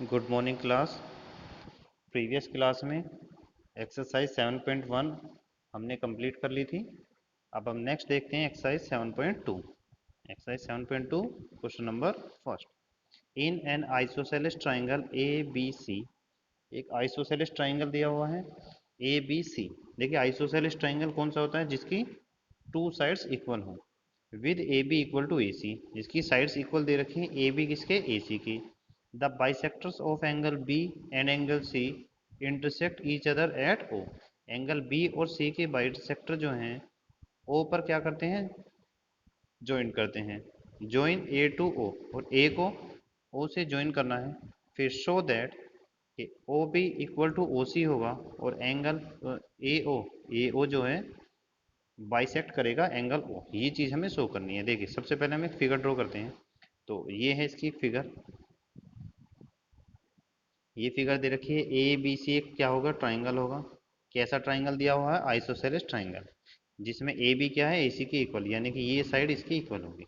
Good morning class. Previous class में exercise 7.1 हमने complete कर ली थी। अब हम नेक्स्ट देखते हैं exercise 7.2। Exercise 7.2 question number first. In an isosceles triangle A B C, एक आइसोसेलेस ट्राइंगल दिया हुआ है ए बी सी। देखिए आइसोसेलेस ट्राइंगल कौन सा होता है? जिसकी टू साइड्स इक्वल हो, with A B equal to A C, जिसकी साइड्स इक्वल दे रखी हैं ए बी किसके? ए सी की। The bisectors of angle B and angle C intersect each other at O. Angle B और C के bisector जो हैं ओ पर क्या करते हैं? ज्वाइन करते हैं। ज्वाइन ए टू ओ, और ए को ओ से ज्वाइन करना है। फिर शो दैट कि O B equal to O C होगा, और एंगल ए ओ जो है बाइसेक्ट करेगा एंगल ओ। ये चीज़ हमें शो करनी है। देखिए सबसे पहले हम एक फिगर ड्रॉ करते हैं। तो ये है इसकी फिगर। ये फिगर दे रखी है ए बी सी, एक क्या होगा? ट्राइंगल होगा। कैसा ट्राइंगल दिया हुआ है? आइसोसेलेस ट्राइंगल, जिसमें ए बी क्या है? ए सी की इक्वल, यानी कि ये साइड इसकी इक्वल होगी।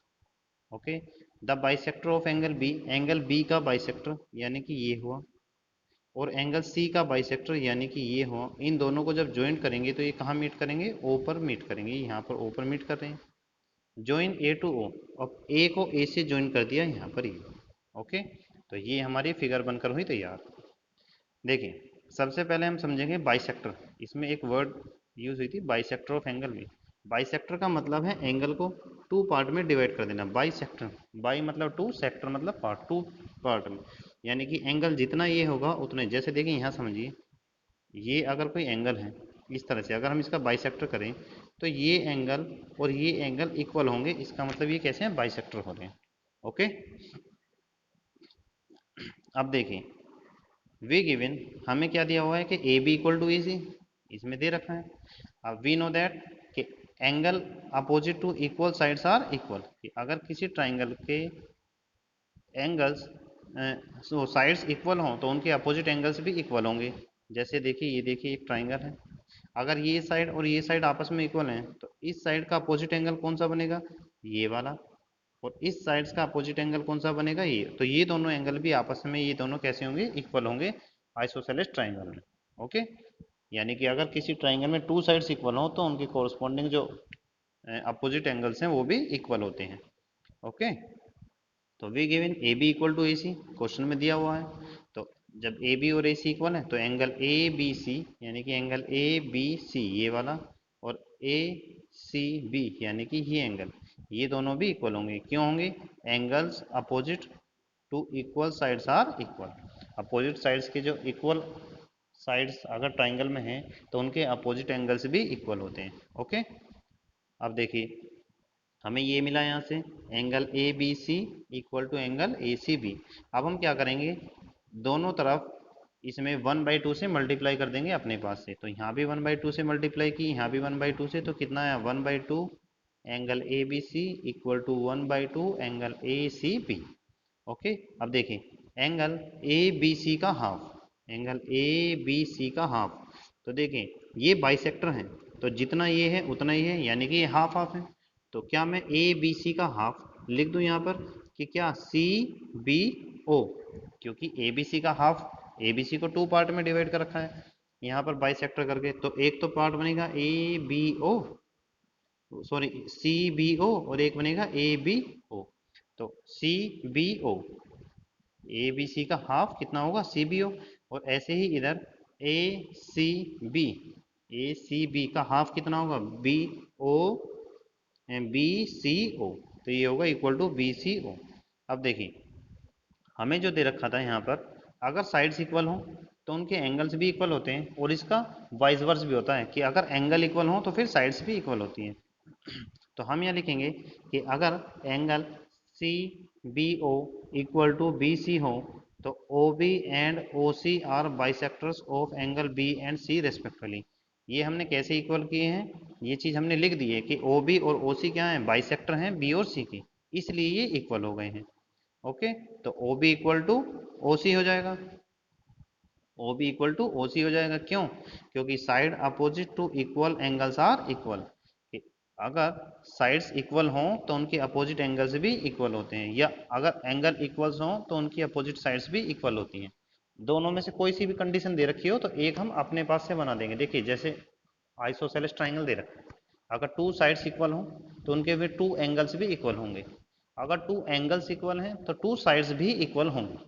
Okay. The bisector of angle B, angle B का बाइसेक्टर यानी कि ये हुआ, और एंगल सी का बाइसेक्टर यानी कि ये हुआ। इन दोनों को जब ज्वाइन करेंगे तो ये कहाँ मीट करेंगे? ओ पर मीट करेंगे। यहाँ पर ओ पर मीट कर रहे हैं। ज्वाइन ए टू ओ, अब ए को ए से ज्वाइन कर दिया यहाँ पर ये। ओके, तो ये हमारी फिगर बनकर हुई तैयार। देखिए सबसे पहले हम समझेंगे बाइसेक्टर। इसमें एक वर्ड यूज हुई थी, bisector of angle B. Bisector का मतलब है एंगल को टू पार्ट में डिवाइड कर देना। बाइसेक्टर, बाई मतलब टू, सेक्टर मतलब पार्ट, टू पार्ट में, यानी कि एंगल जितना ये होगा उतने। जैसे देखिए यहाँ समझिए, ये अगर कोई एंगल है इस तरह से, अगर हम इसका बाइसेक्टर करें तो ये एंगल और ये एंगल इक्वल होंगे। इसका मतलब ये कैसे हैं? बाइसेक्टर हो रहे हैं। ओके, अब देखिए वी गिवन, हमें क्या दिया हुआ है कि A B equal to A C, इसमें दे रखा है। अब वी नो दैट कि angle opposite to equal sides are equal, कि अगर किसी ट्राइंगल के एंगल्स साइड्स इक्वल हों तो उनके अपोजिट एंगल्स भी इक्वल होंगे। जैसे देखिए, ये देखिए एक ट्राइंगल है, अगर ये साइड और ये साइड आपस में इक्वल हैं तो इस साइड का अपोजिट एंगल कौन सा बनेगा? ये वाला। और इस साइड्स का अपोजिट एंगल कौन सा बनेगा? ये। तो ये दोनों एंगल भी आपस में, ये दोनों कैसे होंगे? इक्वल होंगे आइसोसेलेस ट्राइंगल में। ओके, यानी कि अगर किसी ट्राइंगल में टू साइड्स इक्वल हो तो उनके कोरस्पॉन्डिंग जो अपोजिट एंगल्स हैं वो भी इक्वल होते हैं। ओके, तो we given A B equal to A C, question में दिया हुआ है। तो जब ए बी और ए सी इक्वल है तो एंगल ए बी सी, यानी कि एंगल ए बी सी ये वाला, और ए सी बी यानी कि ये एंगल, ये दोनों भी इक्वल होंगे। क्यों होंगे? Angles opposite to equal sides are equal. Opposite sides के जो इक्वल साइड्स अगर ट्राइंगल में हैं तो उनके अपोजिट एंगल्स भी इक्वल होते हैं। ओके, अब देखिए हमें ये मिला यहाँ से angle A B C equal to angle A C B. अब हम क्या करेंगे? दोनों तरफ इसमें 1/2 से मल्टीप्लाई कर देंगे अपने पास से। तो यहाँ भी 1/2 से मल्टीप्लाई की, यहाँ भी 1/2 से, तो कितना है? 1/2 angle A B C equal to 1/2 angle A C B. Okay, अब देखिए एंगल ए बी सी का half, angle A B C का हाफ। तो देखें ये बाइसेक्टर हैं, तो जितना ये है उतना ही है, यानी कि ये हाफ हाफ है। तो क्या मैं ए बी सी का हाफ लिख दूं यहाँ पर कि क्या? सी बी ओ, क्योंकि ए बी सी का हाफ, ए बी सी को टू पार्ट में डिवाइड कर रखा है यहाँ पर बाइसेक्टर करके। तो एक तो पार्ट बनेगा A B O, sorry C B O, और एक बनेगा ए बी ओ। तो सी B O, A B C का हाफ कितना होगा? C B O. और ऐसे ही इधर A C B, A C B का हाफ कितना होगा? B O, B C O. तो ये होगा equal to B C O. अब देखिए हमें जो दे रखा था यहाँ पर, अगर साइड्स इक्वल हो तो उनके एंगल्स भी इक्वल होते हैं, और इसका वाइस वर्स भी होता है कि अगर एंगल इक्वल हो तो फिर साइड्स भी इक्वल होती हैं। तो हम यहाँ लिखेंगे कि अगर angle C B O equal to B C हो तो O B and O C are bisectors of angle B and C respectively. ये हमने कैसे इक्वल किए हैं? ये चीज़ हमने लिख दी है कि ओ बी और ओ सी क्या है? बाइसेक्टर हैं बी और सी की, इसलिए ये इक्वल हो गए हैं। ओके, तो O B equal to O C हो जाएगा। O B equal to O C हो जाएगा। क्यों? क्योंकि side opposite to equal angles are equal. अगर साइड्स इक्वल हों तो उनके अपोजिट एंगल्स भी इक्वल होते हैं, या अगर एंगल इक्वल्स हों तो उनकी अपोजिट साइड्स भी इक्वल होती हैं। दोनों में से कोई सी भी कंडीशन दे रखी हो तो एक हम अपने पास से बना देंगे। देखिए जैसे आइसोसेलेस ट्राइंगल दे रखा है, अगर टू साइड्स इक्वल हों तो उनके फिर टू एंगल्स भी इक्वल होंगे, अगर टू एंगल्स इक्वल हैं तो टू साइड्स भी इक्वल होंगी।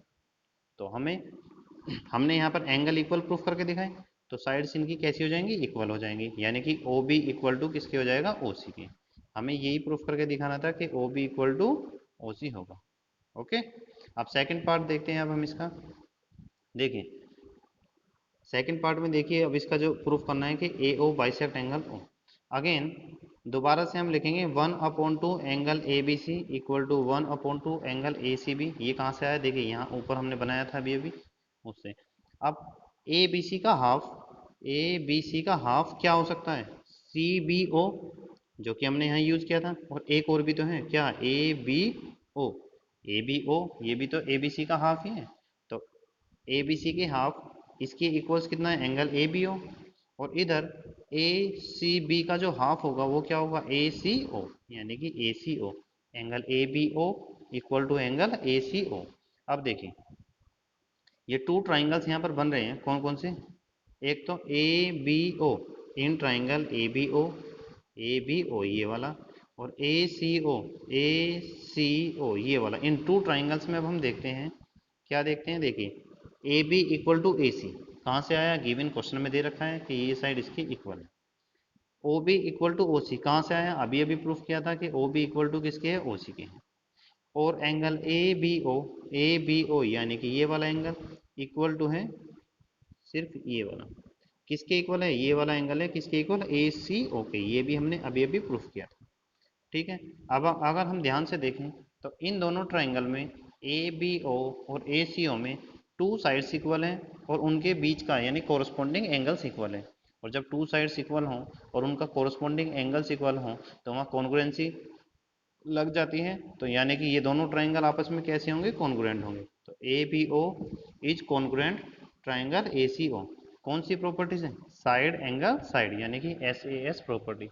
तो हमने यहाँ पर एंगल इक्वल प्रूफ करके दिखाए, तो साइड्स इनकी कैसी हो जाएंगी, इक्वल हो जाएंगी, यानी कि ओ बी इक्वल टू किसके हो जाएगा, ओ सी के। हमें यही प्रूफ करके दिखाना था कि O B equal to O C होगा। ओके, अब सेकंड पार्ट देखते हैं। अब हम इसका देखिए सेकंड पार्ट में देखिए, अब इसका जो प्रूफ करना है कि A O bisect angle O. Again दोबारा से हम लिखेंगे 1/2 angle A B C equal to 1/2 angle A C B. ये कहाँ से आया, देखिए यहाँ ऊपर हमने बनाया था अभी अभी उससे। अब ए बी सी का हाफ, ए बी सी का हाफ क्या हो सकता है, सी बी ओ, जो कि हमने यहाँ यूज किया था, और एक और भी तो है क्या, ए B O. A B O ये भी तो ए बी सी का हाफ ही है, तो ए बी सी के हाफ इसके इक्वल्स कितना है, एंगल ए बी ओ। और इधर ए सी बी का जो हाफ होगा वो क्या होगा, ए सी ओ, यानी कि A C O, angle A B O equal to angle A C O. अब देखिए ये टू ट्राइंगल्स यहाँ पर बन रहे हैं, कौन कौन से, एक तो A B O, in triangle A B O, A B O ये वाला, और ए सी ओ, ए सी ओ ये वाला। इन टू ट्राइंगल्स में अब हम देखते हैं, क्या देखते हैं, देखिए ए बी इक्वल टू ए सी कहाँ से आया, गिवन क्वेश्चन में दे रखा है कि ये साइड इसकी इक्वल है। O B equal to O C कहाँ से आया, अभी अभी प्रूफ किया था कि ओ बी इक्वल टू किसके है, ओ सी के हैं। और एंगल ए बी ओ यानी कि ये वाला एंगल इक्वल टू है सिर्फ ये वाला, किसके इक्वल है, ये वाला एंगल है किसके इक्वल, ए सी ओ के। ये भी हमने अभी अभी प्रूफ किया था। ठीक है, अब अगर हम ध्यान से देखें तो इन दोनों ट्राइंगल में ए बी ओ और ए सी ओ में टू साइड्स इक्वल हैं और उनके बीच का यानी कोरस्पॉन्डिंग एंगल्स इक्वल है। और जब टू साइड्स इक्वल हों और उनका कोरस्पॉन्डिंग एंगल्स इक्वल हों तो वहाँ कॉन्ग्रुएंसी लग जाती है, तो यानी कि ये दोनों ट्राइंगल आपस में कैसे होंगे, कॉन्ग्रुएंट होंगे। तो A B O is congruent triangle A C O. कौन सी प्रॉपर्टीज है, साइड एंगल साइड, यानी कि एस ए एस प्रॉपर्टी।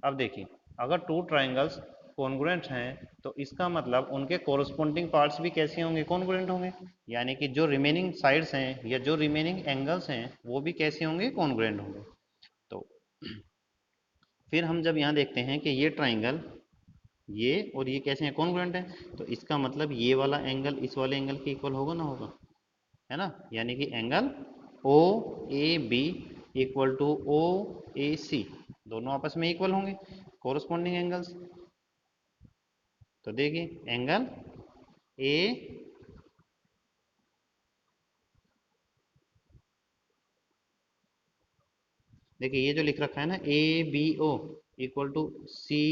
अब देखिए अगर टू ट्राइंगल्स कॉन्ग्रुएंट हैं तो इसका मतलब उनके कोरस्पॉन्डिंग पार्ट्स भी कैसे होंगे, कॉन्ग्रुएंट होंगे, यानी कि जो रिमेनिंग साइड्स हैं या जो रिमेनिंग एंगल्स हैं वो भी कैसे होंगे, कॉन्ग्रुएंट होंगे। तो फिर हम जब यहाँ देखते हैं कि ये ट्राइंगल ये और ये कैसे हैं, कॉन्ग्रुएंट है, तो इसका मतलब ये वाला एंगल इस वाले एंगल के इक्वल होगा ना, होगा, है ना, यानी कि angle O A B equal to O A C दोनों आपस में इक्वल होंगे, कोरस्पॉन्डिंग एंगल्स। तो देखिए एंगल ए, देखिए ये जो लिख रखा है ना A B O equal to C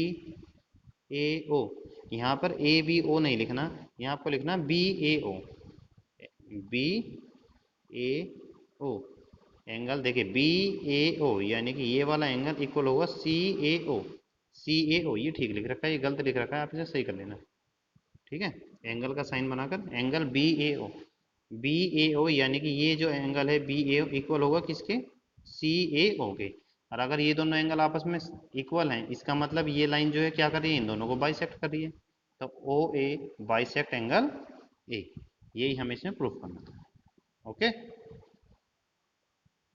A O, यहाँ पर ए बी ओ नहीं लिखना, यहाँ आपको लिखना बी ए ओ, बी ए ओ एंगल। देखिए बी ए ओ यानी कि ये वाला एंगल इक्वल होगा सी ए ओ, सी ए ओ ये ठीक लिख रखा है, ये गलत लिख रखा है, आप इसे सही कर लेना। ठीक है, एंगल का साइन बनाकर एंगल बी ए ओ, बी ए ओ यानी कि ये जो एंगल है बी ए इक्वल होगा किसके, सी ए ओ के। और अगर ये दोनों एंगल आपस में इक्वल हैं इसका मतलब ये लाइन जो है क्या कर रही है, इन दोनों को बाइसेक्ट कर रही है। तो ओ ए बाइसेक्ट एंगल ए, यही हमें इसमें प्रूफ करना था। ओके।